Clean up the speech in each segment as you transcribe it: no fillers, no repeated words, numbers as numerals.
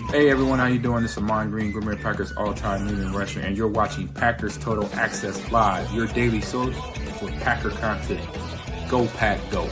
Hey everyone, how you doing? This is Amon Green, Gourmet Packers all-time leading rusher, and you're watching Packers Total Access Live, your daily source for Packer content. Go Pack, go!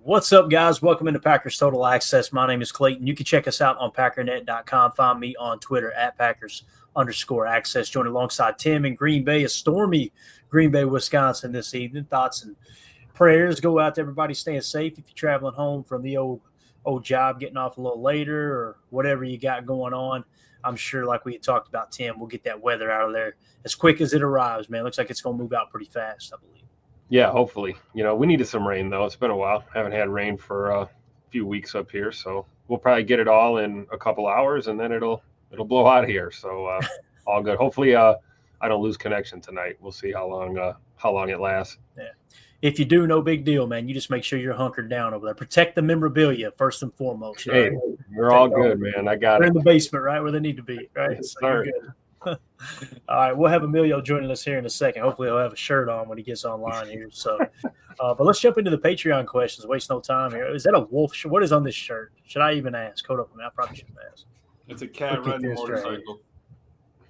What's up, guys? Welcome into Packers Total Access. My name is Clayton. You can check us out on Packernet.com. Find me on Twitter at Packers_Access. Joined alongside Tim in Green Bay, a stormy Green Bay, Wisconsin this evening. Thoughts and prayers go out to everybody staying safe if you're traveling home from the old job, getting off a little later or whatever you got going on. I'm sure, like we talked about, Tim, we'll get that weather out of there as quick as it arrives, man. Looks like it's going to move out pretty fast, I believe. Yeah, hopefully. We needed some rain, though. It's been a while. Haven't had rain for a few weeks up here, so we'll probably get it all in a couple hours, and then it'll blow out of here. So all good. Hopefully, I don't lose connection tonight. We'll see how long it lasts. Yeah. If you do, no big deal, man. You just make sure you're hunkered down over there. Protect the memorabilia first and foremost. Hey, right? We're all good, man. I got They're it. in the basement, right, where they need to be, right? Yes, so you're good. All right, we'll have Emilio joining us here in a second. Hopefully, he'll have a shirt on when he gets online here. So, but let's jump into the Patreon questions. Waste no time here. Is that a wolf shirt? What is on this shirt? Should I even ask? Hold up, I probably shouldn't ask. It's a cat riding a motorcycle.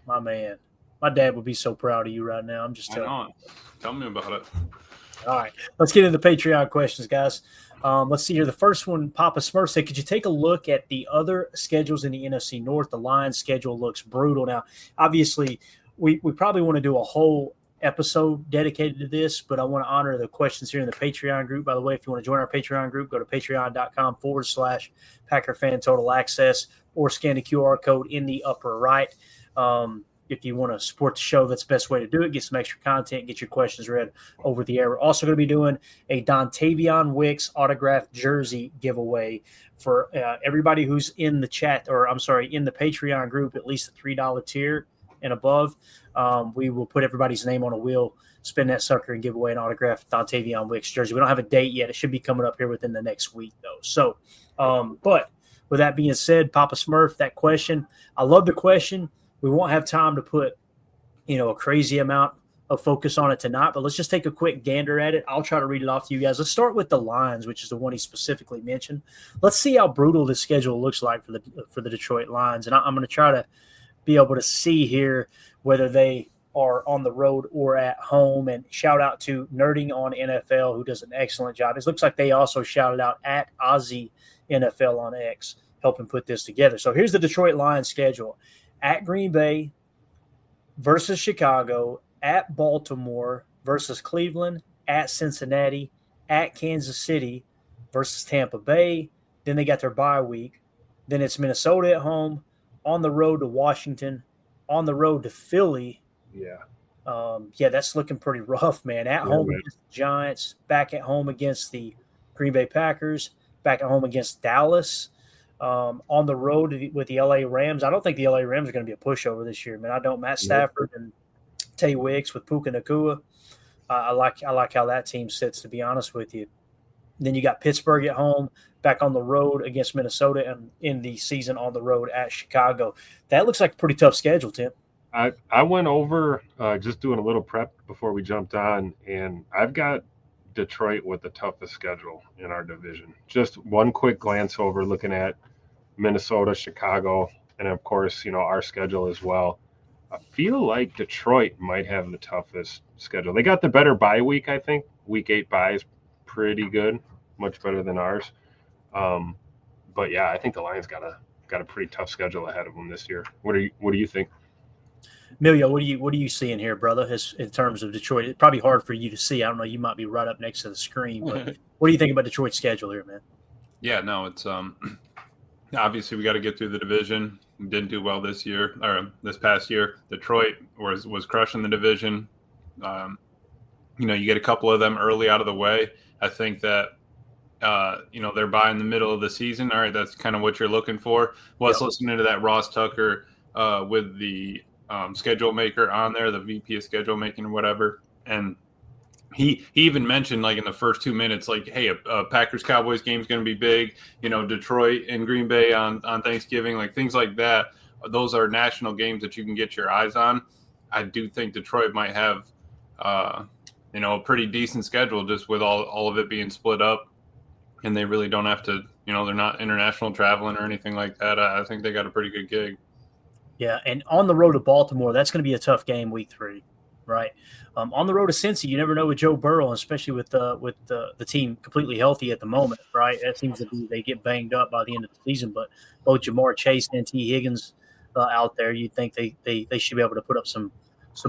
My man, my dad would be so proud of you right now. I'm just telling you. Tell me about it. All right, let's get into the Patreon questions, guys. Let's see here. The first one, Papa Smurf said, could you take a look at the other schedules in the NFC North? The Lions schedule looks brutal. Now, obviously, we probably want to do a whole episode dedicated to this, but I want to honor the questions here in the Patreon group. By the way, if you want to join our Patreon group, go to patreon.com/PackerFan Total Access or scan the QR code in the upper right. If you want to support the show, that's the best way to do it. Get some extra content, get your questions read over the air. We're also going to be doing a Dontavion Wicks autographed jersey giveaway for everybody who's in the chat, or I'm sorry, in the Patreon group, at least the $3 tier and above. We will put everybody's name on a wheel, spin that sucker, and give away an autographed Dontavion Wicks jersey. We don't have a date yet. It should be coming up here within the next week, though. So, but with that being said, Papa Smurf, that question, I love the question. We won't have time to put, a crazy amount of focus on it tonight, but let's just take a quick gander at it. I'll try to read it off to you guys. Let's start with the Lions, which is the one he specifically mentioned. Let's see how brutal this schedule looks like for the Detroit Lions, and I'm going to try to be able to see here whether they are on the road or at home. And shout out to Nerding on NFL, who does an excellent job. It looks like they also shouted out at Ozzy NFL on X, helping put this together. So here's the Detroit Lions schedule. At Green Bay versus Chicago, at Baltimore versus Cleveland, at Cincinnati, at Kansas City versus Tampa Bay. Then they got their bye week. Then it's Minnesota at home, on the road to Washington, on the road to Philly. Yeah. That's looking pretty rough, man. At home against the Giants, back at home against the Green Bay Packers, back at home against Dallas. On the road with the LA Rams. I don't think the LA Rams are going to be a pushover this year, man. I don't. Matt Stafford and Tay Wicks with Puka Nacua. I like how that team sits, to be honest with you. Then you got Pittsburgh at home, back on the road against Minnesota, and in the season on the road at Chicago. That looks like a pretty tough schedule, Tim. I went over just doing a little prep before we jumped on, and I've got Detroit with the toughest schedule in our division. Just one quick glance over, looking at Minnesota, Chicago, and of course, our schedule as well. I feel like Detroit might have the toughest schedule. They got the better bye week, I think. Week 8 bye is pretty good, much better than ours. But yeah, I think the Lions got a pretty tough schedule ahead of them this year. What do you think? Emilio, what are you seeing here, brother, in terms of Detroit? It's probably hard for you to see. I don't know. You might be right up next to the screen, but what do you think about Detroit's schedule here, man? Yeah, no, it's obviously we got to get through the division. We didn't do well this year or this past year. Detroit was crushing the division. You get a couple of them early out of the way. I think that they're by in the middle of the season. All right, that's kind of what you're looking for. Was listening to that Ross Tucker with the schedule maker on there, the VP of schedule making or whatever, and he even mentioned, like, in the first 2 minutes, like, hey, a Packers-Cowboys game is going to be big, Detroit and Green Bay on Thanksgiving, like things like that. Those are national games that you can get your eyes on. I do think Detroit might have, a pretty decent schedule just with all of it being split up, and they really don't have to, they're not international traveling or anything like that. I think they got a pretty good gig. Yeah, and on the road to Baltimore, that's going to be a tough game week 3, right? On the road to Cincy, you never know with Joe Burrow, especially with the team completely healthy at the moment, right? That seems to be they get banged up by the end of the season, but both Jamar Chase and T. Higgins out there, you'd think they should be able to put up some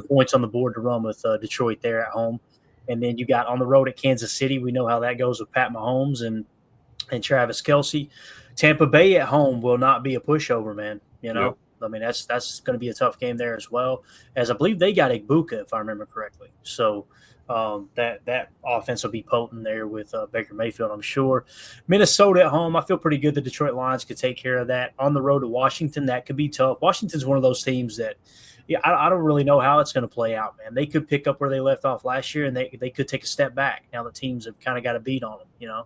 points on the board to run with Detroit there at home. And then you got on the road at Kansas City. We know how that goes with Pat Mahomes and Travis Kelce. Tampa Bay at home will not be a pushover, man. Yep. I mean, that's going to be a tough game there as well, as I believe they got Igbuka, if I remember correctly. So that offense will be potent there with Baker Mayfield, I'm sure. Minnesota at home, I feel pretty good the Detroit Lions could take care of that. On the road to Washington, that could be tough. Washington's one of those teams that, I don't really know how it's going to play out, man. They could pick up where they left off last year, and they could take a step back. Now the teams have kind of got a beat on them,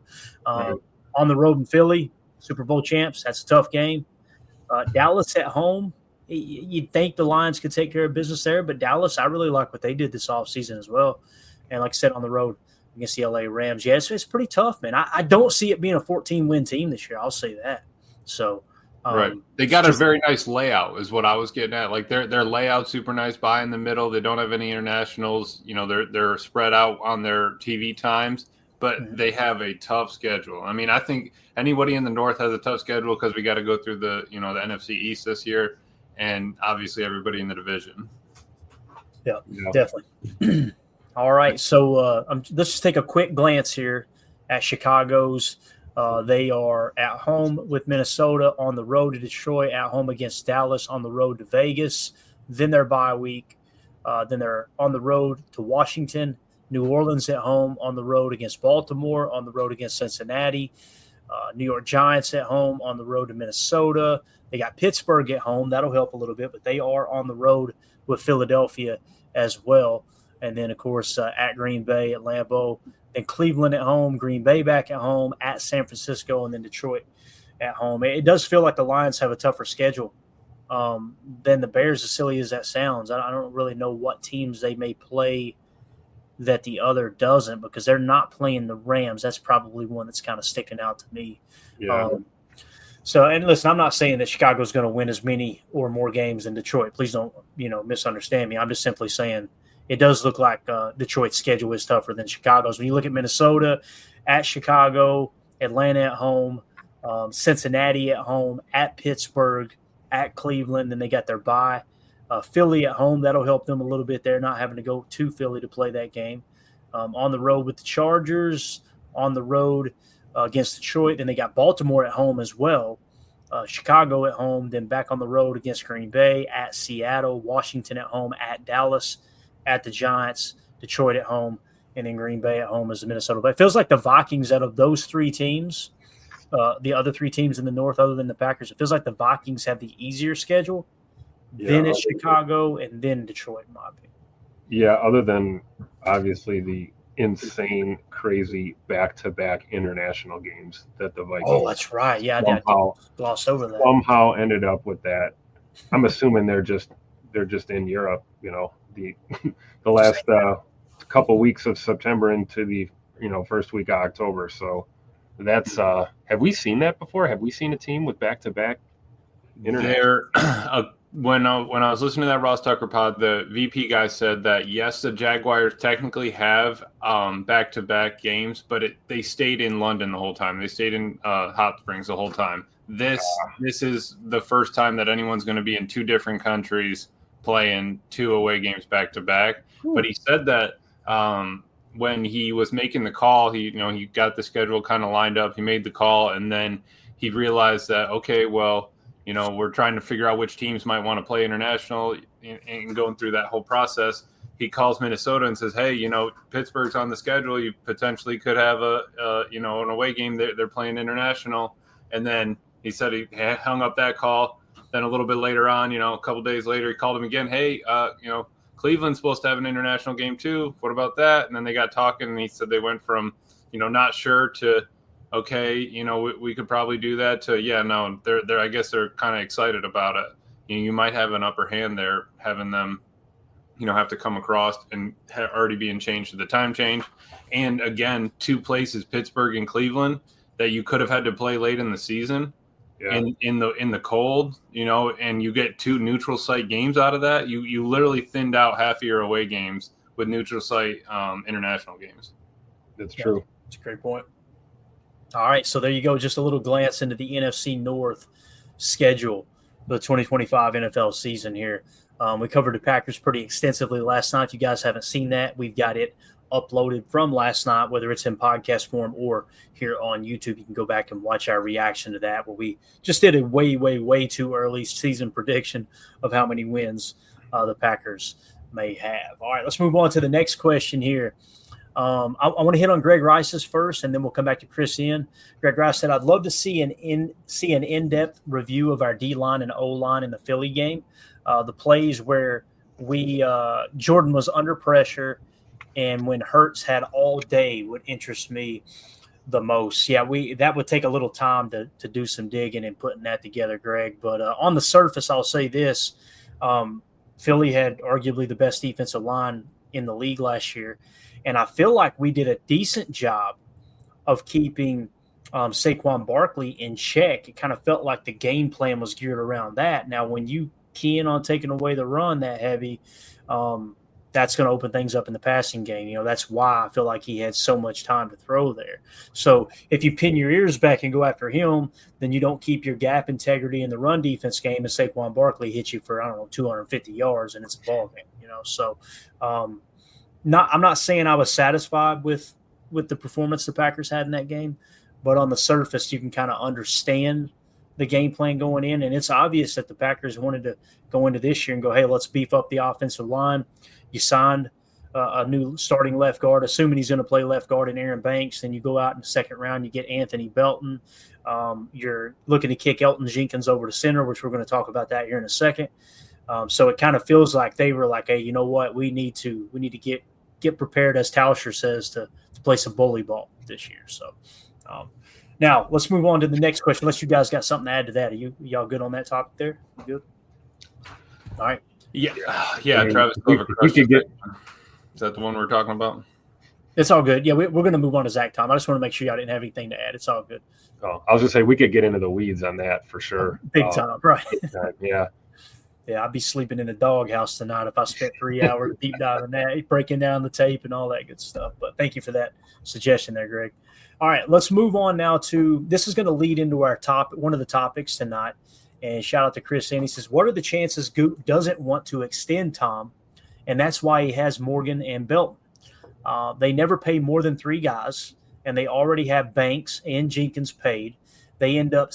Right. On the road in Philly, Super Bowl champs, that's a tough game. Dallas at home, you'd think the Lions could take care of business there, but Dallas, I really like what they did this offseason as well. And like I said, on the road against the LA Rams, it's pretty tough, man. I don't see it being a 14-win team this year. I'll say that. So, right. They got a very nice layout is what I was getting at. Like their layout super nice by in the middle. They don't have any internationals. They're spread out on their TV times, but they have a tough schedule. I mean, I think anybody in the North has a tough schedule because we got to go through the NFC East this year, and obviously everybody in the division. Yeah. Definitely. All right, so let's just take a quick glance here at Chicago's. They are at home with Minnesota, on the road to Detroit, at home against Dallas, on the road to Vegas. Then their bye week. Then they're on the road to Washington, New Orleans at home, on the road against Baltimore, on the road against Cincinnati, New York Giants at home, on the road to Minnesota. They got Pittsburgh at home. That'll help a little bit, but they are on the road with Philadelphia as well. And then, of course, at Green Bay, at Lambeau, then Cleveland at home, Green Bay back at home, at San Francisco, and then Detroit at home. It does feel like the Lions have a tougher schedule than the Bears, as silly as that sounds. I don't really know what teams they may play that the other doesn't, because they're not playing the Rams. That's probably one that's kind of sticking out to me. Yeah. And listen, I'm not saying that Chicago's going to win as many or more games than Detroit. Please don't, misunderstand me. I'm just simply saying it does look like Detroit's schedule is tougher than Chicago's. When you look at Minnesota, at Chicago, Atlanta at home, Cincinnati at home, at Pittsburgh, at Cleveland, then they got their bye. Philly at home, that'll help them a little bit there, not having to go to Philly to play that game. On the road with the Chargers, on the road against Detroit, then they got Baltimore at home as well. Chicago at home, then back on the road against Green Bay, at Seattle, Washington at home, at Dallas, at the Giants, Detroit at home, and then Green Bay at home as the Minnesota. But it feels like the Vikings, out of those three teams, the other three teams in the North other than the Packers, it feels like the Vikings have the easier schedule. Then it's Chicago and then Detroit, in my opinion. Yeah, other than obviously the insane, crazy back-to-back international games that the Vikings. Oh, that's right. Yeah, I glossed over that. Somehow ended up with that. I'm assuming they're just in Europe. The last couple weeks of September into the first week of October. So that's have we seen that before? Have we seen a team with back-to-back international? When I was listening to that Ross Tucker pod, the VP guy said that yes, the Jaguars technically have back-to-back games, but they stayed in London the whole time. They stayed in Hot Springs the whole time. This is the first time that anyone's going to be in two different countries playing two away games back-to-back. But he said that when he was making the call, he got the schedule kind of lined up. He made the call, and then he realized that, okay, well, we're trying to figure out which teams might want to play international, and going through that whole process, he calls Minnesota and says, hey, Pittsburgh's on the schedule. You potentially could have an away game. They're playing international. And then he said he hung up that call. Then a little bit later on, a couple days later, he called him again. Hey, Cleveland's supposed to have an international game too. What about that? And then they got talking, and he said they went from, not sure to, okay, we could probably do that to, yeah, no, they're I guess they're kind of excited about it. You might have an upper hand there, having them, have to come across and already being changed to the time change. And again, 2 places, Pittsburgh and Cleveland, that you could have had to play late in the season. Yeah. In the cold, and you get 2 neutral site games out of that. You literally thinned out half of your away games with neutral site international games. That's true. That's a great point. All right, so there you go. Just a little glance into the NFC North schedule for the 2025 NFL season here. We covered the Packers pretty extensively last night. If you guys haven't seen that, we've got it uploaded from last night, whether it's in podcast form or here on YouTube. You can go back and watch our reaction to that, where we just did a way too early season prediction of how many wins the Packers may have. All right, let's move on to the next question here. I want to hit on Greg Rice's first, and then we'll come back to Chris Ian. Greg Rice said, I'd love to see an in-depth review of our D-line and O-line in the Philly game. The plays where Jordan was under pressure and when Hurts had all day would interest me the most. Yeah, that would take a little time to do some digging and putting that together, Greg. But on the surface, I'll say this. Philly had arguably the best defensive line in the league last year, and I feel like we did a decent job of keeping Saquon Barkley in check. It kind of felt like the game plan was geared around that. Now, when you key in on taking away the run that heavy, that's going to open things up in the passing game. That's why I feel like he had so much time to throw there. So if you pin your ears back and go after him, then you don't keep your gap integrity in the run defense game, and Saquon Barkley hits you for, 250 yards, and it's a ball game. So I'm not saying I was satisfied with the performance the Packers had in that game, but on the surface, you can kind of understand the game plan going in, and it's obvious that the Packers wanted to go into this year and go, hey, let's beef up the offensive line. You signed a new starting left guard, assuming he's going to play left guard in Aaron Banks. Then you go out in the second round, you get Anthony Belton. You're looking to kick Elgton Jenkins over to center, which we're going to talk about that here in a second. So it kind of feels like they were like, hey, you know what? We need to get prepared, as Tauscher says, to play some bully ball this year. So now let's move on to the next question. Unless you guys got something to add to that. Are y'all good on that topic there? You good? All right. Yeah. Travis Clover. Is that the one we're talking about? It's all good. Yeah, we're going to move on to Zach Tom. I just want to make sure y'all didn't have anything to add. It's all good. Oh, I was just saying we could get into the weeds on that for sure. Big time, right? Yeah. Yeah, I'd be sleeping in a doghouse tonight if I spent 3 hours deep diving that, breaking down the tape and all that good stuff. But thank you for that suggestion there, Greg. All right, let's move on now to – this is going to lead into our one of the topics tonight. And shout out to Chris Ian. He says, what are the chances Goop doesn't want to extend Tom, and that's why he has Morgan and Belton? They never pay more than 3 guys, and they already have Banks and Jenkins paid. They end up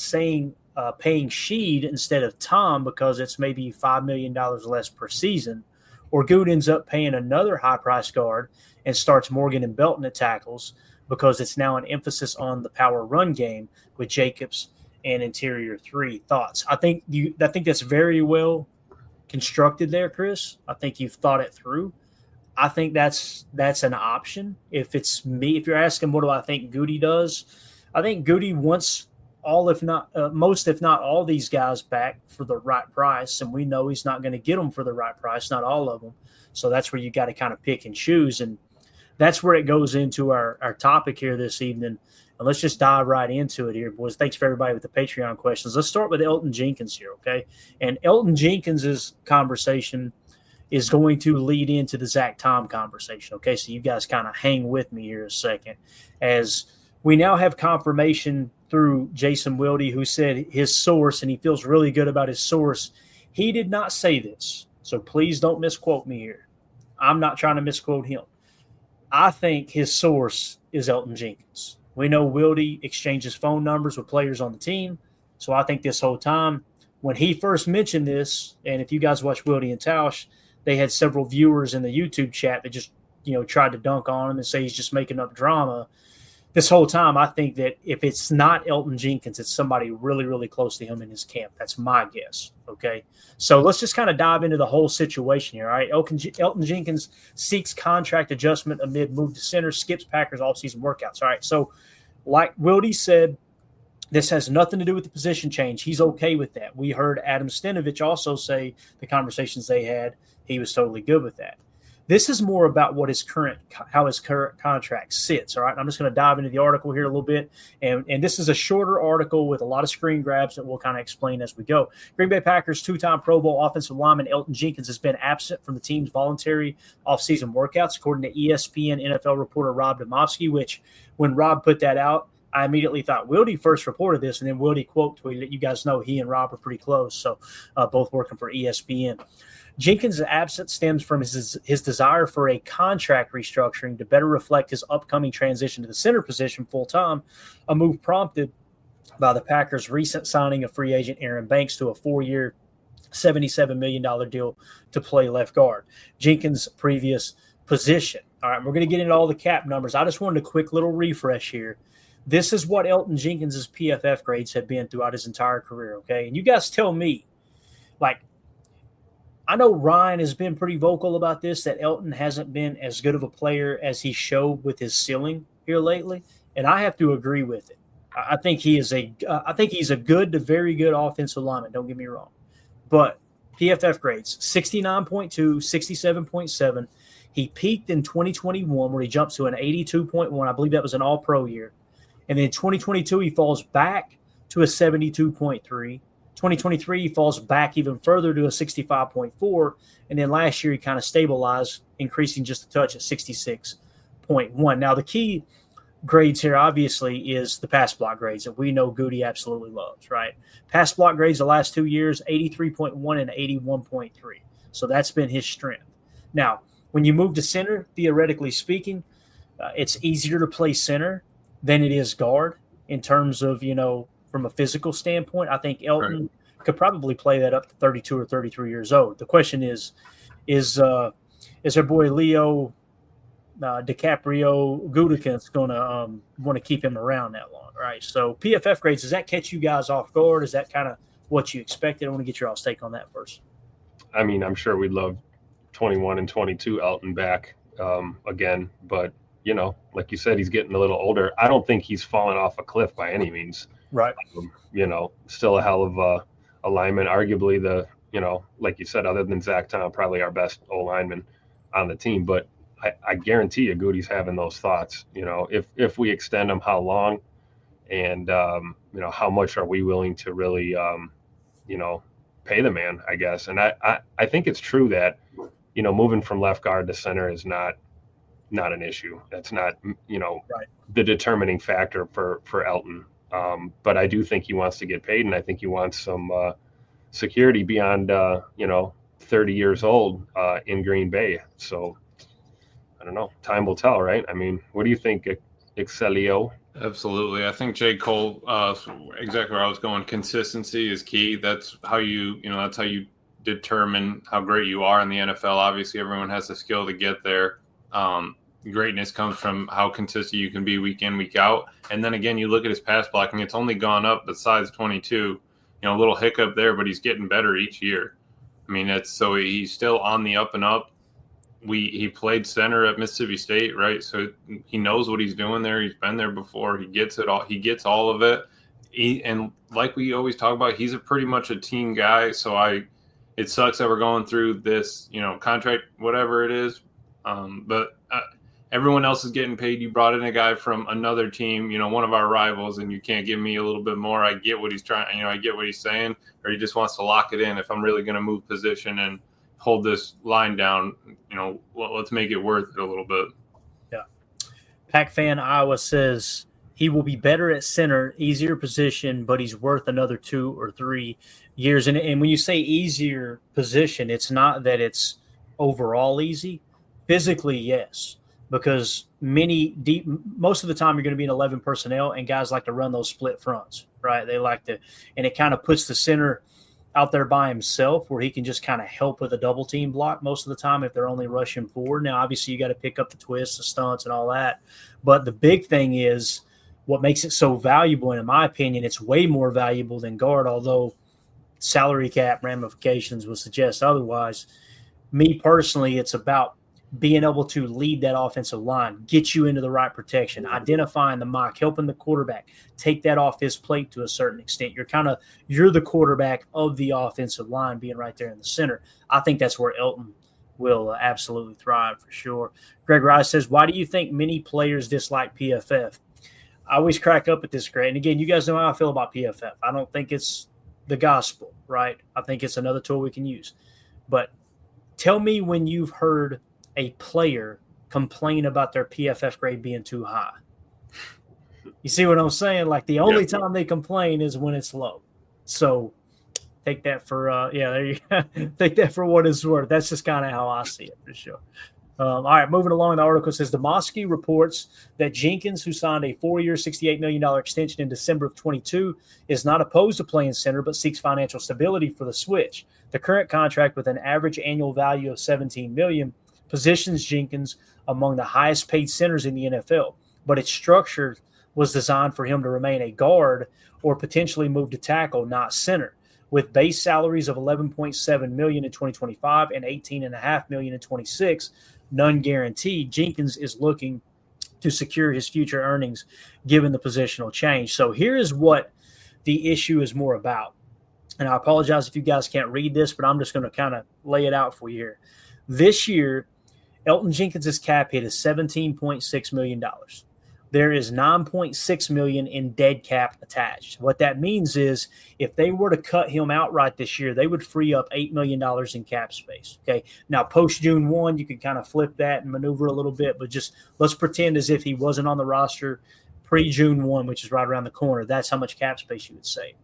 paying Sheed instead of Tom because it's maybe $5 million less per season, or Goot ends up paying another high-priced guard and starts Morgan and Belton at tackles because it's now an emphasis on the power run game with Jacobs and interior 3. Thoughts? I think that's very well constructed there, Chris. I think you've thought it through. I think that's an option. If it's me, if you're asking what do I think Goody does, I think Goody wants most, if not all, these guys back for the right price, and we know he's not going to get them for the right price, not all of them. So that's where you got to kind of pick and choose, and that's where it goes into our topic here this evening. And let's just dive right into it here, boys. Thanks for everybody with the Patreon questions. Let's start with Elgton Jenkins here, okay? And Elgton Jenkins' conversation is going to lead into the Zach Tom conversation, okay? So you guys kind of hang with me here a second. As we now have confirmation through Jason Wilde, who said his source, and he feels really good about his source. He did not say this, so please don't misquote me here. I'm not trying to misquote him. I think his source is Elgton Jenkins. We know Wilde exchanges phone numbers with players on the team. So I think this whole time, when he first mentioned this, and if you guys watch Wilde and Tausch, they had several viewers in the YouTube chat that just, tried to dunk on him and say he's just making up drama. This whole time, I think that if it's not Elgton Jenkins, it's somebody really, really close to him in his camp. That's my guess, okay? So let's just kind of dive into the whole situation here, all right? Elgton Jenkins seeks contract adjustment amid move to center, skips Packers offseason workouts, all right? So like Wilde said, this has nothing to do with the position change. He's okay with that. We heard Adam Stenovich also say the conversations they had he was totally good with that. This is more about how his current contract sits. All right. I'm just going to dive into the article here a little bit. And this is a shorter article with a lot of screen grabs that we'll kind of explain as we go. Green Bay Packers two-time Pro Bowl offensive lineman Elgton Jenkins has been absent from the team's voluntary offseason workouts, according to ESPN NFL reporter Rob Domofsky, which when Rob put that out, I immediately thought Wildy first reported this, and then Wildy quote tweeted it. You guys know he and Rob are pretty close, so both working for ESPN. Jenkins' absence stems from his desire for a contract restructuring to better reflect his upcoming transition to the center position full-time, a move prompted by the Packers' recent signing of free agent Aaron Banks to a 4-year, $77 million deal to play left guard. Jenkins' previous position. All right, we're going to get into all the cap numbers. I just wanted a quick little refresh here. This is what Elgton Jenkins' PFF grades have been throughout his entire career, okay? And you guys tell me, like, I know Ryan has been pretty vocal about this, that Elgton hasn't been as good of a player as he showed with his ceiling here lately, and I have to agree with it. I think he's a good to very good offensive lineman, don't get me wrong. But PFF grades, 69.2, 67.7. He peaked in 2021 where he jumps to an 82.1. I believe that was an all-pro year. And then 2022, he falls back to a 72.3. 2023, he falls back even further to a 65.4. And then last year, he kind of stabilized, increasing just a touch at 66.1. Now, the key grades here, obviously, is the pass block grades that we know Goody absolutely loves, right? Pass block grades the last 2 years, 83.1 and 81.3. So that's been his strength. Now, when you move to center, theoretically speaking, it's easier to play center than it is guard in terms of, from a physical standpoint. I think Elgton could probably play that up to 32 or 33 years old. The question is our boy Leo DiCaprio Gutekunst going to want to keep him around that long, right? So PFF grades, does that catch you guys off guard? Is that kind of what you expected? I want to get your all's take on that first. I mean, I'm sure we'd love 21 and 22 Elgton back again, but like you said, he's getting a little older. I don't think he's fallen off a cliff by any means. Right. Still a hell of a lineman. Arguably like you said, other than Zach Tom, probably our best O-lineman on the team. But I guarantee you Goody's having those thoughts. If we extend him, how long? And, how much are we willing to really, pay the man, I guess. And I think it's true that, moving from left guard to center is not an issue. That's not, right, the determining factor for Elgton. But I do think he wants to get paid, and I think he wants some security beyond, 30 years old in Green Bay. So I don't know. Time will tell, right? I mean, what do you think, Excelio? Absolutely. I think J. Cole, exactly where I was going. Consistency is key. That's how you determine how great you are in the NFL. Obviously, everyone has the skill to get there. Greatness comes from how consistent you can be week in, week out. And then again, you look at his pass blocking, it's only gone up besides 22, a little hiccup there, but he's getting better each year. I mean, he's still on the up and up. He played center at Mississippi State, right? So he knows what he's doing there. He's been there before. He gets it all. He gets all of it. And like we always talk about, he's pretty much a team guy. So it sucks that we're going through this, contract, whatever it is. But everyone else is getting paid. You brought in a guy from another team, one of our rivals, and you can't give me a little bit more. I get what he's trying, I get what he's saying, or he just wants to lock it in. If I'm really going to move position and hold this line down, let's make it worth it a little bit. Yeah. Pack Fan Iowa says he will be better at center, easier position, but he's worth another 2 or 3 years. And when you say easier position, it's not that it's overall easy. Physically, yes, because most of the time you're going to be in 11 personnel, and guys like to run those split fronts, right? They like to, and it kind of puts the center out there by himself where he can just kind of help with a double team block most of the time if they're only rushing forward. Now, obviously, you got to pick up the twists, the stunts, and all that. But the big thing is what makes it so valuable, and in my opinion, it's way more valuable than guard, although salary cap ramifications would suggest otherwise. Me personally, it's about being able to lead that offensive line, get you into the right protection, identifying the mock, helping the quarterback take that off his plate to a certain extent. You're the quarterback of the offensive line being right there in the center. I think that's where Elgton will absolutely thrive for sure. Greg Rice says, why do you think many players dislike PFF? I always crack up at this, Greg. And again, you guys know how I feel about PFF. I don't think it's the gospel, right? I think it's another tool we can use. But tell me when you've heard a player complain about their PFF grade being too high. You see what I'm saying? Like the only time they complain is when it's low. So take that for there you go. Take that for what it's worth. That's just kind of how I see it for sure. All right, moving along, the article says Demosky reports that Jenkins, who signed a 4-year, $68 million extension in December of 22, is not opposed to playing center but seeks financial stability for the switch. The current contract, with an average annual value of $17 million, positions Jenkins among the highest paid centers in the NFL, but its structure was designed for him to remain a guard or potentially move to tackle, not center. With base salaries of $11.7 million in 2025 and $18.5 million in 26, none guaranteed, Jenkins is looking to secure his future earnings given the positional change. So here is what the issue is more about. And I apologize if you guys can't read this, but I'm just going to kind of lay it out for you here. This year, Elgton Jenkins' cap hit is $17.6 million. There is $9.6 million in dead cap attached. What that means is if they were to cut him outright this year, they would free up $8 million in cap space. Okay. Now, post June 1, you could kind of flip that and maneuver a little bit, but just let's pretend as if he wasn't on the roster pre June 1, which is right around the corner. That's how much cap space you would save.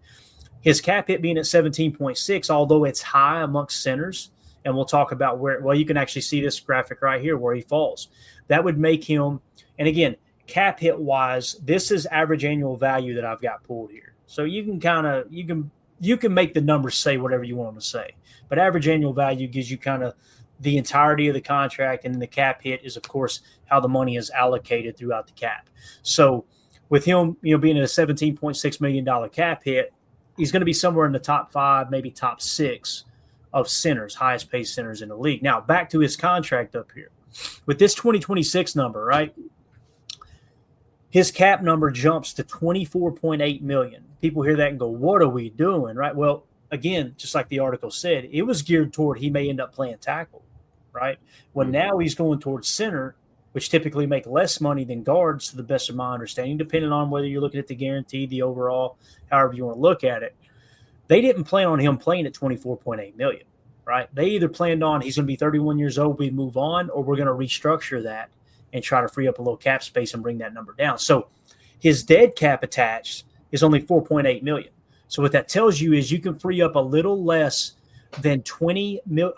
His cap hit being at 17.6, although it's high amongst centers, and we'll talk about where, well, you can actually see this graphic right here where he falls. That would make him, and again, cap hit wise, this is average annual value that I've got pulled here. So you can kind of, you can make the numbers say whatever you want them to say, but average annual value gives you kind of the entirety of the contract, and then the cap hit is, of course, how the money is allocated throughout the cap. So with him, being at a $17.6 million cap hit, he's going to be somewhere in the top 5, maybe top 6 of centers, highest paid centers in the league. Now, back to his contract up here. With this 2026 number, right, his cap number jumps to $24.8 million. People hear that and go, what are we doing, right? Well, again, just like the article said, it was geared toward he may end up playing tackle, right? Well, now he's going towards center, which typically make less money than guards, to the best of my understanding, depending on whether you're looking at the guarantee, the overall, however you want to look at it. They didn't plan on him playing at $24.8 million, right? They either planned on he's going to be 31 years old, we move on, or we're going to restructure that and try to free up a little cap space and bring that number down. So his dead cap attached is only $4.8 million. So what that tells you is you can free up a little less than $20 million,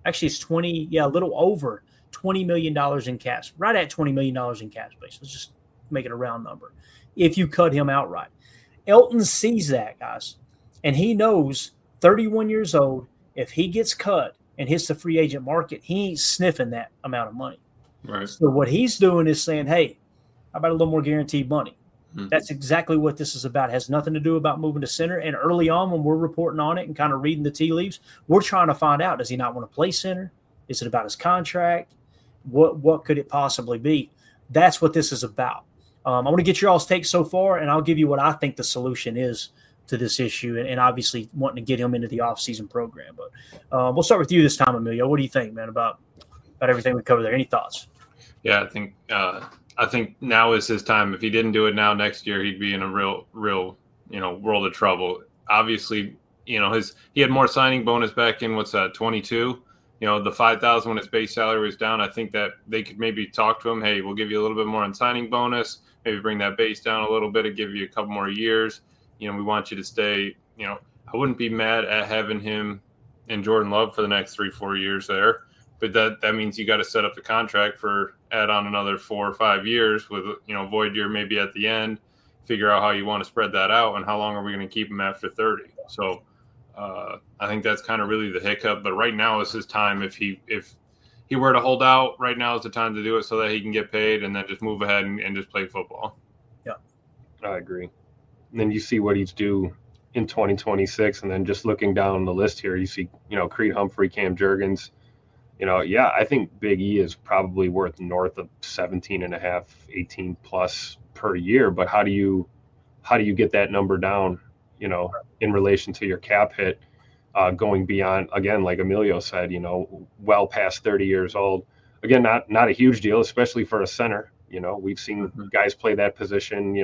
actually it's a little over $20 million in caps, right at $20 million in cap space. Let's just make it a round number. If you cut him outright. Elgton sees that, guys, and he knows 31 years old, if he gets cut and hits the free agent market, he ain't sniffing that amount of money. Right. So what he's doing is saying, hey, how about a little more guaranteed money? Mm-hmm. That's exactly what this is about. It has nothing to do about moving to center. And early on when we're reporting on it and kind of reading the tea leaves, we're trying to find out, does he not want to play center? Is it about his contract? What could it possibly be? That's what this is about. I want to get your all's take so far, and I'll give you what I think the solution is to this issue, and obviously wanting to get him into the offseason program. But we'll start with you this time, Emilio. What do you think, man, about everything we covered there? Any thoughts? Yeah, I think now is his time. If he didn't do it now, next year he'd be in a real world of trouble. Obviously, he had more signing bonus back in 22. The $5,000 when his base salary was down. I think that they could maybe talk to him. Hey, we'll give you a little bit more on signing bonus. Maybe bring that base down a little bit and give you a couple more years. We want you to stay. I wouldn't be mad at having him and Jordan Love for the next 3-4 years there. But that means you got to set up the contract for add on another 4 or 5 years with, void year maybe at the end, figure out how you want to spread that out and how long are we going to keep him after 30. So I think that's kind of really the hiccup. But right now is his time. If he were to hold out, right now is the time to do it so that he can get paid and then just move ahead and just play football. Yeah, I agree. And then you see what he's due in 2026. And then just looking down the list here, you see, Creed Humphrey, Cam Jurgens. I think Big E is probably worth north of 17.5, 18 plus per year. But how do you get that number down, in relation to your cap hit? going beyond, again, like Emilio said, well past 30 years old. Again, not a huge deal, especially for a center. We've seen guys play that position,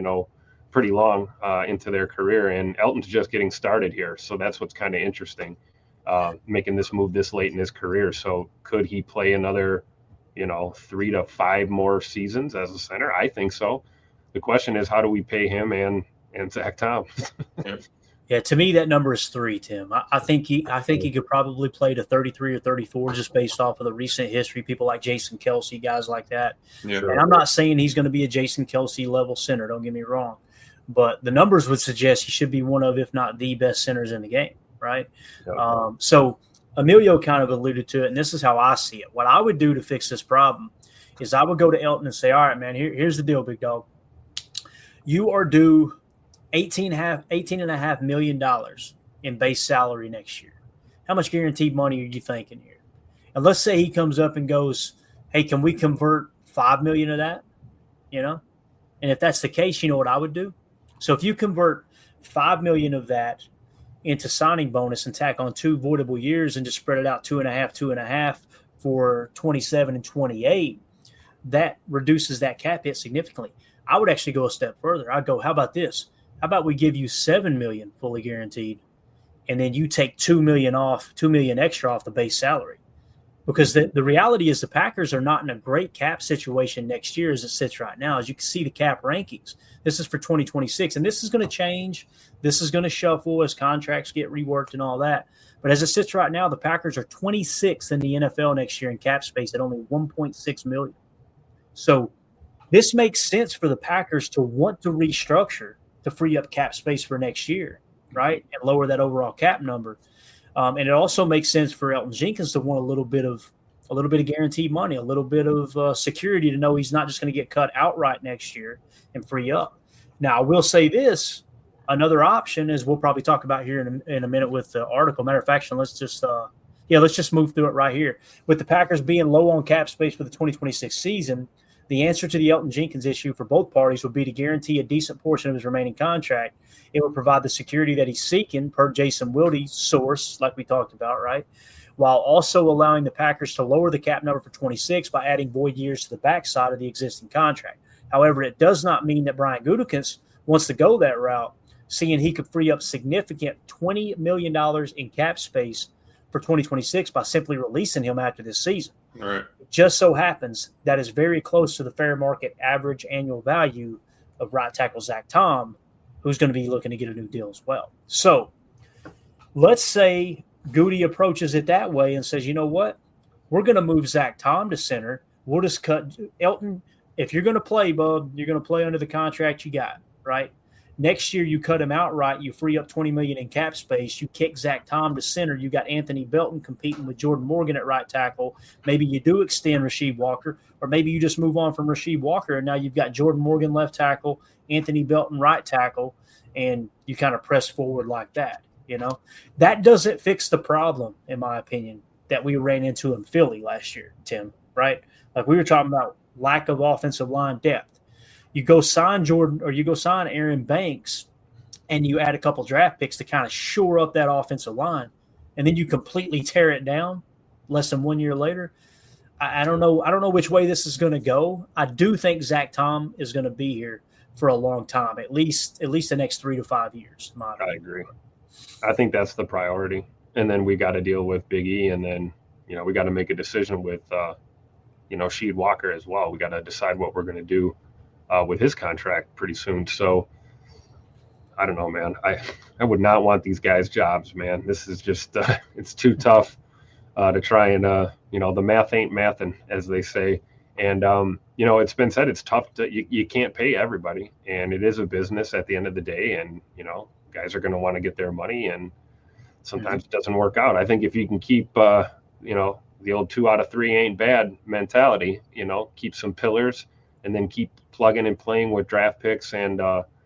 pretty long into their career, and Elton's just getting started here. So that's what's kind of interesting, making this move this late in his career. So could he play another, 3 to 5 more seasons as a center? I think so. The question is, how do we pay him and Zach Tom? Yeah, to me that number is 3, Tim. I think he could probably play to 33 or 34 just based off of the recent history. People like Jason Kelsey, guys like that. Yeah. And I'm not saying he's going to be a Jason Kelsey level center. Don't get me wrong, but the numbers would suggest he should be one of, if not the best centers in the game, right? Yeah. So Emilio kind of alluded to it, and this is how I see it. What I would do to fix this problem is I would go to Elton and say, all right, man, here's the deal, big dog. You are due $18.5 million in base salary next year. How much guaranteed money are you thinking here? And let's say he comes up and goes, hey, can we convert $5 million of that? And if that's the case, you know what I would do? So if you convert $5 million of that into signing bonus and tack on 2 voidable years and just spread it out 2.5 for 27 and 28, that reduces that cap hit significantly. I would actually go a step further. I'd go, how about this? How about we give you $7 million fully guaranteed, and then you take $2 million extra off the base salary? Because the reality is the Packers are not in a great cap situation next year as it sits right now. As you can see the cap rankings, this is for 2026, and this is going to change. This is going to shuffle as contracts get reworked and all that. But as it sits right now, the Packers are 26th in the NFL next year in cap space at only $1.6 million. So this makes sense for the Packers to want to restructure to free up cap space for next year, right, and lower that overall cap number. And it also makes sense for Elgton Jenkins to want a little bit of guaranteed money, a little bit of security to know he's not just going to get cut outright next year and free up. Now, I will say this: another option, is we'll probably talk about here in a minute with the article. Matter of fact, let's just move through it right here. With the Packers being low on cap space for the 2026 season, the answer to the Elgton Jenkins issue for both parties would be to guarantee a decent portion of his remaining contract. It would provide the security that he's seeking, per Jason Wilde's source, like we talked about, right? While also allowing the Packers to lower the cap number for 26 by adding void years to the backside of the existing contract. However, it does not mean that Brian Gutekunst wants to go that route, seeing he could free up significant $20 million in cap space for 2026 by simply releasing him after this season. All right. It just so happens that is very close to the fair market average annual value of right tackle Zach Tom, who's going to be looking to get a new deal as well. So let's say Goody approaches it that way and says, you know what? We're going to move Zach Tom to center. We'll just cut Elton. If you're going to play, bub, you're going to play under the contract you got, right? Next year, you cut him outright. You free up $20 million in cap space. You kick Zach Tom to center. You got Anthony Belton competing with Jordan Morgan at right tackle. Maybe you do extend Rasheed Walker, or maybe you just move on from Rasheed Walker, and now you've got Jordan Morgan left tackle, Anthony Belton right tackle, and you kind of press forward like that. That doesn't fix the problem, in my opinion, that we ran into in Philly last year, Tim, right? Like we were talking about lack of offensive line depth. You go sign Jordan, or you go sign Aaron Banks, and you add a couple draft picks to kind of shore up that offensive line, and then you completely tear it down less than 1 year later. I don't know. I don't know which way this is going to go. I do think Zach Tom is going to be here for a long time, at least the next 3 to 5 years. I agree. I think that's the priority, and then we got to deal with Big E, and then we got to make a decision with Sheed Walker as well. We got to decide what we're going to do with his contract pretty soon. So I don't know, man. I would not want these guys' jobs, man. This is just it's too tough to try and the math ain't mathin', as they say. And it's been said it's tough to you can't pay everybody, and it is a business at the end of the day, and guys are going to want to get their money, and sometimes it doesn't work out. I think if you can keep the old 2 out of 3 ain't bad mentality, keep some pillars, and then keep plugging and playing with draft picks and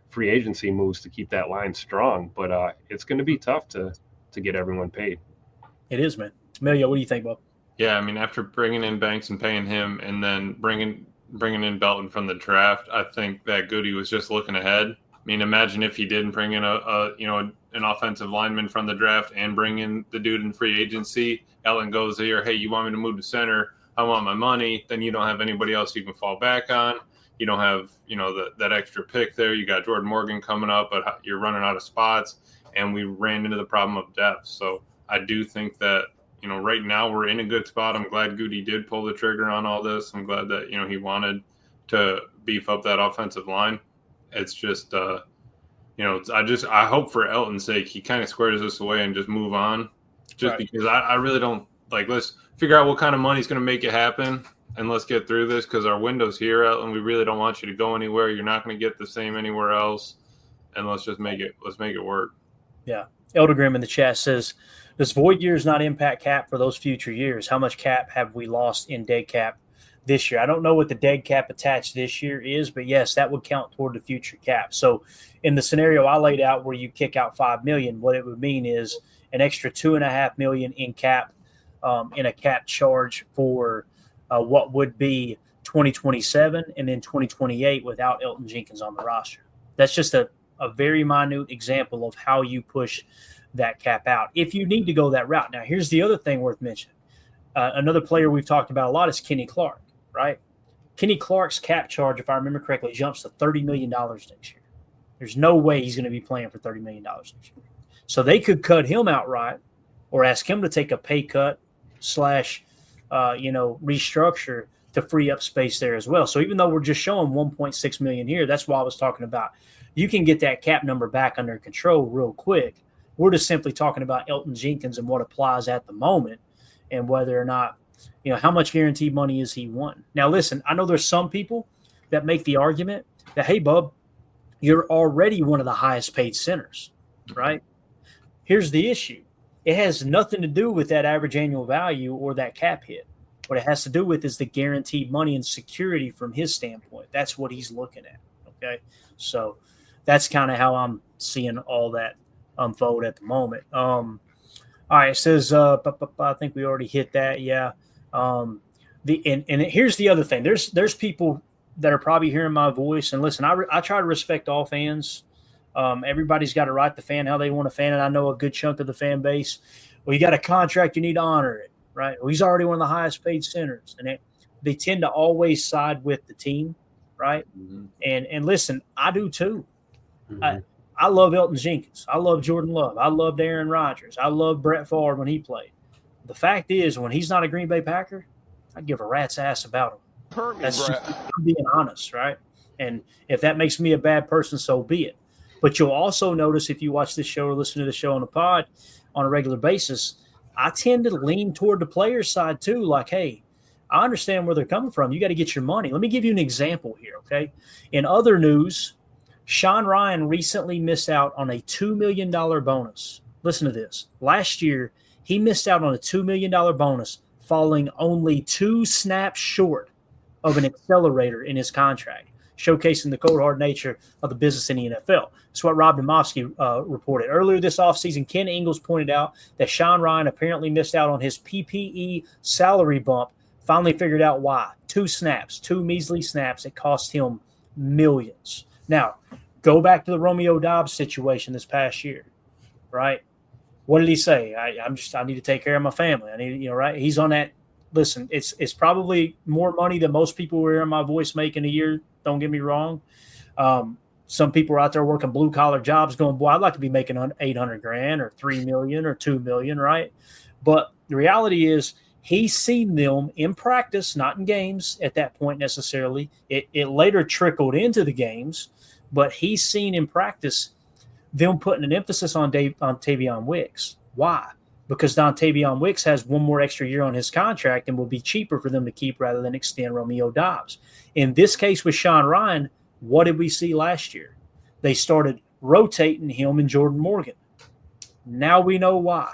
free agency moves to keep that line strong. But it's going to be tough to get everyone paid. It is, man. Emilio, what do you think, Bob? Yeah, I mean, after bringing in Banks and paying him, and then bringing in Belton from the draft, I think that Goody was just looking ahead. I mean, imagine if he didn't bring in a an offensive lineman from the draft and bring in the dude in free agency. Elgton goes here, hey, you want me to move to center? I want my money. Then you don't have anybody else you can fall back on. You don't have, that extra pick there. You got Jordan Morgan coming up, but you're running out of spots. And we ran into the problem of depth. So I do think that, right now we're in a good spot. I'm glad Goody did pull the trigger on all this. I'm glad that, he wanted to beef up that offensive line. It's just, I hope for Elton's sake, he kind of squares this away and just move on. Just right. Because I really don't let's figure out what kind of money is going to make it happen. And let's get through this because our window's here, Elton. We really don't want you to go anywhere. You're not going to get the same anywhere else. And let's make it work. Yeah. Eldergrim in the chat says, does void years not impact cap for those future years? How much cap have we lost in dead cap this year? I don't know what the dead cap attached this year is, but yes, that would count toward the future cap. So in the scenario I laid out where you kick out $5 million, what it would mean is an extra $2.5 million in cap, in a cap charge for what would be 2027 and then 2028 without Elgton Jenkins on the roster. That's just a very minute example of how you push that cap out if you need to go that route. Now, here's the other thing worth mentioning. Another player we've talked about a lot is Kenny Clark, right? Kenny Clark's cap charge, if I remember correctly, jumps to $30 million next year. There's no way he's going to be playing for $30 million next year. So they could cut him outright or ask him to take a pay cut / restructure to free up space there as well. So even though we're just showing $1.6 million here, that's why I was talking about you can get that cap number back under control real quick. We're just simply talking about Elgton Jenkins and what applies at the moment and whether or not, how much guaranteed money is he wanting. Now, listen, I know there's some people that make the argument that, hey, bub, you're already one of the highest paid centers, right? Here's the issue. It has nothing to do with that average annual value or that cap hit. What it has to do with is the guaranteed money and security from his standpoint. That's what he's looking at, okay? So that's kind of how I'm seeing all that unfold at the moment. All right, it says, I think we already hit that, yeah. And here's the other thing. There's people that are probably hearing my voice, and listen, I try to respect all fans. Everybody's got to right the fan how they want to fan it. I know a good chunk of the fan base, well, you got a contract, you need to honor it, right? Well, he's already one of the highest paid centers, and they tend to always side with the team, right? Mm-hmm. And listen, I do too. Mm-hmm. I love Elgton Jenkins. I love Jordan Love. I loved Aaron Rodgers. I love Brett Favre when he played. The fact is, when he's not a Green Bay Packer, I give a rat's ass about him. That's just being honest, right? And if that makes me a bad person, so be it. But you'll also notice if you watch this show or listen to the show on the pod on a regular basis, I tend to lean toward the player's side too. Like, hey, I understand where they're coming from. You got to get your money. Let me give you an example here, okay? In other news, Sean Ryan recently missed out on a $2 million bonus. Listen to this. Last year, he missed out on a $2 million bonus, falling only 2 snaps short of an accelerator in his contract, showcasing the cold, hard nature of the business in the NFL. That's what Rob Domofsky reported. Earlier this offseason, Ken Ingalls pointed out that Sean Ryan apparently missed out on his PPE salary bump, finally figured out why. 2 measly snaps. It cost him millions. Now, go back to the Romeo Doubs situation this past year, right? What did he say? I need to take care of my family. I need, right? He's on that. Listen, it's probably more money than most people who hear my voice make in a year. Don't get me wrong. Some people are out there working blue collar jobs going, boy, I'd like to be making $800,000 or $3 million or $2 million, right? But the reality is he's seen them in practice, not in games at that point necessarily. It later trickled into the games, but he's seen in practice them putting an emphasis on Tavion Wicks. Why? Because Dontavion Wicks has one more extra year on his contract and will be cheaper for them to keep rather than extend Romeo Doubs. In this case with Sean Ryan, what did we see last year? They started rotating him and Jordan Morgan. Now we know why,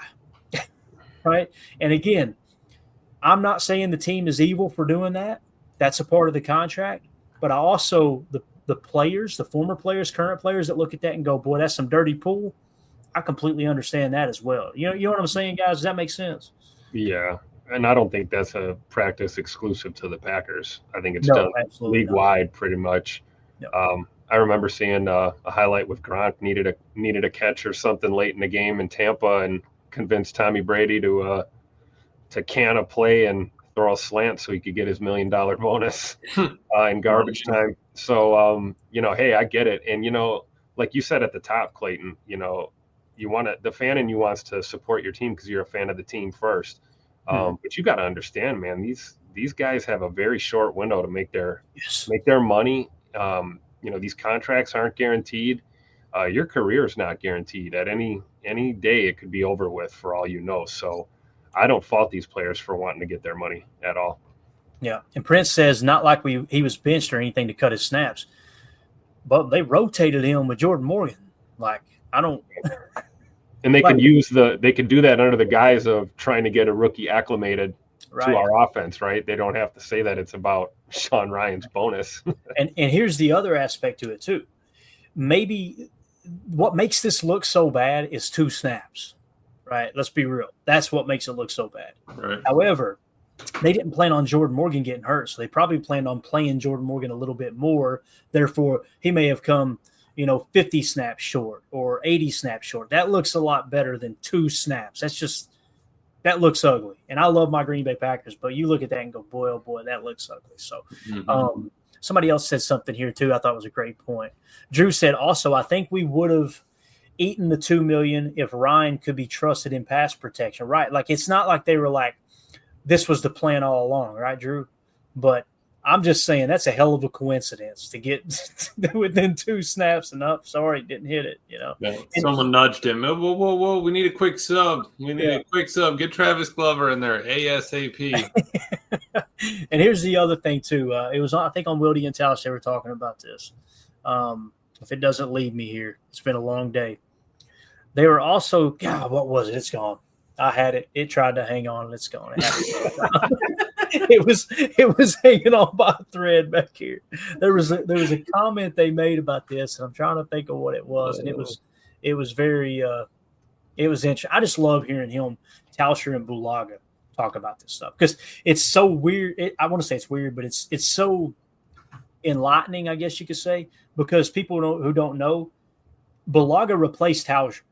right? And again, I'm not saying the team is evil for doing that. That's a part of the contract. But I also, the players, the former players, current players that look at that and go, boy, that's some dirty pool. I completely understand that as well. You know what I'm saying, guys? Does that make sense? Yeah. And I don't think that's a practice exclusive to the Packers. I think it's done league-wide pretty much. No. I remember seeing a highlight with Gronk needed a catch or something late in the game in Tampa and convinced Tommy Brady to can a play and throw a slant so he could get his $1 million bonus in garbage time. So, hey, I get it. And, like you said at the top, Clayton, the fan in you wants to support your team because you're a fan of the team first. But you got to understand, man, these guys have a very short window to make their money. These contracts aren't guaranteed. Your career is not guaranteed. At any day, it could be over with for all you know. So I don't fault these players for wanting to get their money at all. Yeah, and Prince says not like he was benched or anything to cut his snaps, but they rotated him with Jordan Morgan. Like, I don't. And they could do that under the guise of trying to get a rookie acclimated to our offense, right? They don't have to say that it's about Sean Ryan's bonus. and here's the other aspect to it too. Maybe what makes this look so bad is 2 snaps, right? Let's be real. That's what makes it look so bad. Right. However, they didn't plan on Jordan Morgan getting hurt, so they probably planned on playing Jordan Morgan a little bit more. Therefore, he may have come 50 snaps short or 80 snaps short. That looks a lot better than 2 snaps. That looks ugly. And I love my Green Bay Packers, but you look at that and go, boy, oh boy, that looks ugly. So somebody else said something here too I thought was a great point. Drew said, also, I think we would have eaten the $2 million if Ryan could be trusted in pass protection, right? Like, it's not like they were like, this was the plan all along, right, Drew? But I'm just saying that's a hell of a coincidence to get within 2 snaps and up. Sorry, didn't hit it. Yeah, someone nudged him. Whoa! We need a quick sub. A quick sub. Get Travis Glover in there ASAP. And here's the other thing too. It was I think on Wildy and Tausch they were talking about this. If it doesn't leave me here, it's been a long day. They were also, God, what was it? It's gone. I had it. It tried to hang on, and it's gone. It was hanging on by a thread back here. There was a comment they made about this, and I'm trying to think of what it was, and it was very it was interesting. I just love hearing him, Tauscher and Bulaga talk about this stuff because it's so weird. I want to say it's weird, but it's so enlightening, I guess you could say, because people who don't know, Bulaga replaced Tauscher.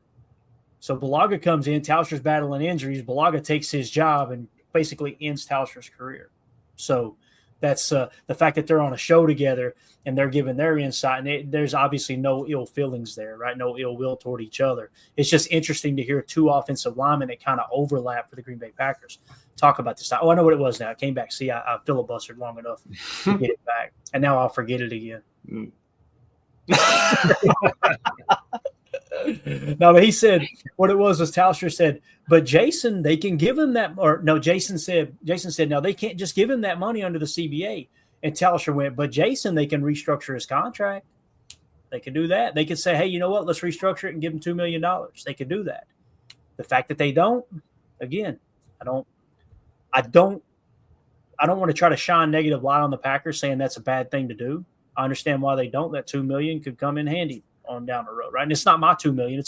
So Bulaga comes in, Tauscher's battling injuries. Bulaga takes his job and basically ends Tauscher's career. So that's the fact that they're on a show together and they're giving their insight. And there's obviously no ill feelings there, right? No ill will toward each other. It's just interesting to hear 2 offensive linemen that kind of overlap for the Green Bay Packers talk about this. Oh, I know what it was now. I came back. See, I filibustered long enough to get it back. And now I'll forget it again. No, but he said what it was Tauscher said, but Jason, they can give him that, or no, Jason said, no, they can't just give him that money under the CBA. And Tauscher went, but Jason, they can restructure his contract. They can do that. They could say, hey, you know what? Let's restructure it and give him $2 million. They could do that. The fact that they don't, again, I don't want to try to shine negative light on the Packers saying that's a bad thing to do. I understand why they don't. That $2 million could come in handy on down the road, right? And it's not my $2 million.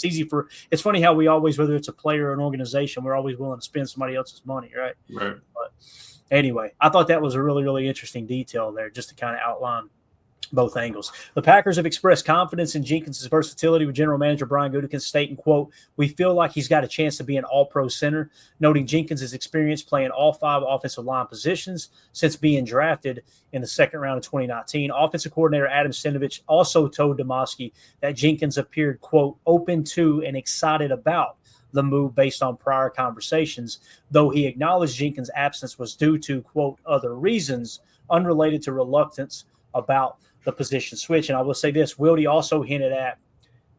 It's funny how we always, whether it's a player or an organization, we're always willing to spend somebody else's money, right? Right. But anyway, I thought that was a really, really interesting detail there, just to kind of outline both angles. The Packers have expressed confidence in Jenkins' versatility, with General Manager Brian Gutekunst stating, quote, "We feel like he's got a chance to be an all-pro center," noting Jenkins' experience playing all 5 offensive line positions since being drafted in the second round of 2019. Offensive coordinator Adam Stenavich also told Demoski that Jenkins appeared, quote, "open to and excited about the move based on prior conversations," though he acknowledged Jenkins' absence was due to, quote, "other reasons unrelated to reluctance about the position switch." And I will say this, Wildy also hinted at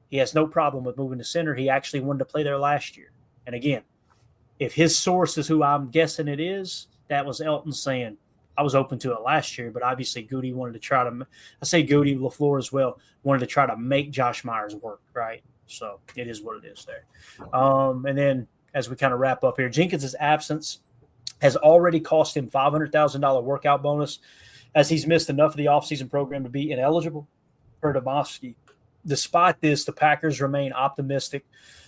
he has no problem with moving to center. He actually wanted to play there last year. And again, if his source is who I'm guessing it is, that was Elgton saying, I was open to it last year, but obviously Goody wanted to try to – I say Goody, LaFleur as well, wanted to try to make Josh Myers work, right? So it is what it is there. And then as we kind of wrap up here, Jenkins' absence has already cost him $500,000 workout bonus, as he's missed enough of the offseason program to be ineligible for Demoski. Despite this, the Packers remain optimistic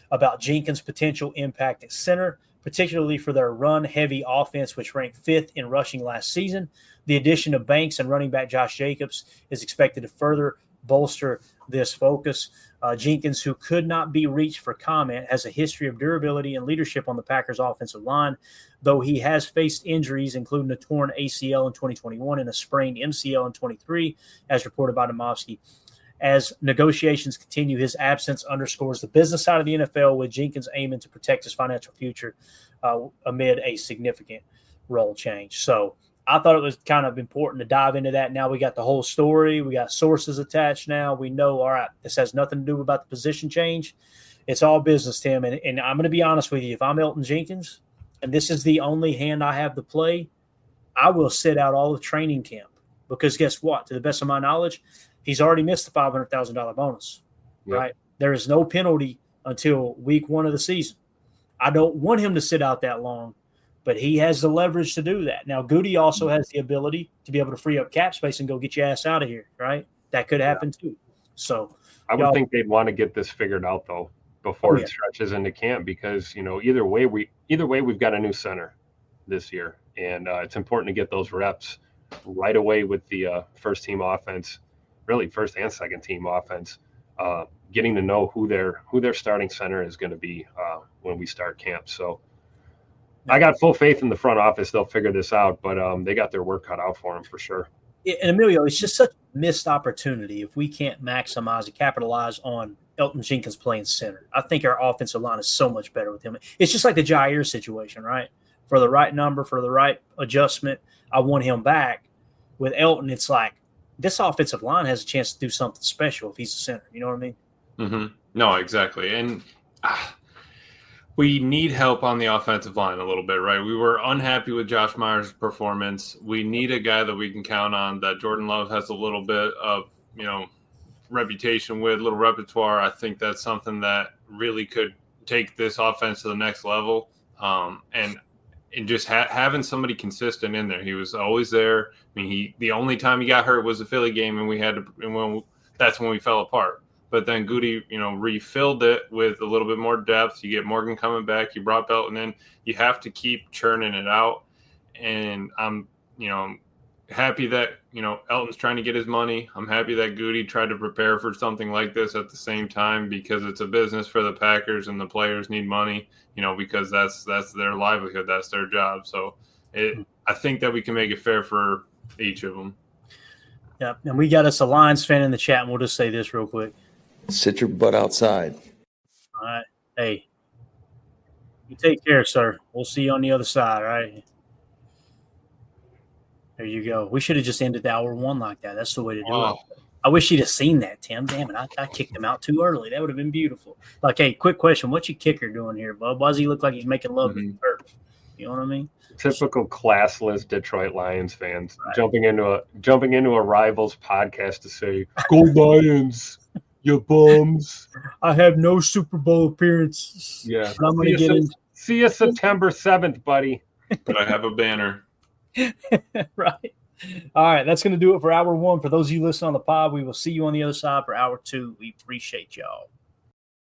about Jenkins' potential impact at center, particularly for their run-heavy offense, which ranked 5th in rushing last season. The addition of Banks and running back Josh Jacobs is expected to further bolster this focus. Jenkins, who could not be reached for comment, has a history of durability and leadership on the Packers offensive line, though he has faced injuries, including a torn ACL in 2021 and a sprained MCL in 23, as reported by Domofsky. As negotiations continue, his absence underscores the business side of the NFL, with Jenkins aiming to protect his financial future amid a significant role change. So I thought it was kind of important to dive into that. Now we got the whole story. We got sources attached now. We know, all right, this has nothing to do about the position change. It's all business, Tim. And I'm going to be honest with you. If I'm Elgton Jenkins and this is the only hand I have to play, I will sit out all of training camp because guess what? To the best of my knowledge, he's already missed the $500,000 bonus, right? There is no penalty until week 1 of the season. I don't want him to sit out that long, but he has the leverage to do that. Now, Goody also has the ability to be able to free up cap space and go get your ass out of here, right? That could happen too. So I would think they'd want to get this figured out though before it stretches into camp, because either way we've got a new center this year, and it's important to get those reps right away with the first team offense, really first and second team offense, getting to know who their starting center is going to be when we start camp. So I got full faith in the front office. They'll figure this out, but they got their work cut out for them for sure. And Emilio, it's just such a missed opportunity if we can't maximize and capitalize on Elgton Jenkins playing center. I think our offensive line is so much better with him. It's just like the Jair situation, right? For the right number, for the right adjustment, I want him back. With Elgton, it's like this offensive line has a chance to do something special if he's a center. You know what I mean? Mm-hmm. No, exactly. And we need help on the offensive line a little bit, right? We were unhappy with Josh Myers' performance. We need a guy that we can count on, that Jordan Love has a little bit of, reputation with, little repertoire. I think that's something that really could take this offense to the next level. And just having somebody consistent in there. He was always there. I mean, the only time he got hurt was the Philly game, and that's when we fell apart. But then Goody, refilled it with a little bit more depth. You get Morgan coming back. You brought Belton in. You have to keep churning it out. And I'm happy that, Elton's trying to get his money. I'm happy that Goody tried to prepare for something like this at the same time, because it's a business for the Packers and the players need money, because that's their livelihood. That's their job. So I think that we can make it fair for each of them. Yeah. And we got us a Lions fan in the chat, and we'll just say this real quick. Sit your butt outside. All right. Hey, you take care, sir. We'll see you on the other side, all right? There you go. We should have just ended hour 1 like that. That's the way to do it. I wish you'd have seen that, Tim. Damn it. I kicked him out too early. That would have been beautiful. Like, hey, quick question. What's your kicker doing here, bub? Why does he look like he's making love to the turf? You know what I mean? Typical classless Detroit Lions fans, right, jumping into a rival's podcast to say, "Go Lions, you bums." I have no Super Bowl appearances. Yeah. I'm going to get in. See you September 7th, buddy. But I have a banner. Right. All right. That's going to do it for hour 1. For those of you listening on the pod, we will see you on the other side for hour 2. We appreciate y'all.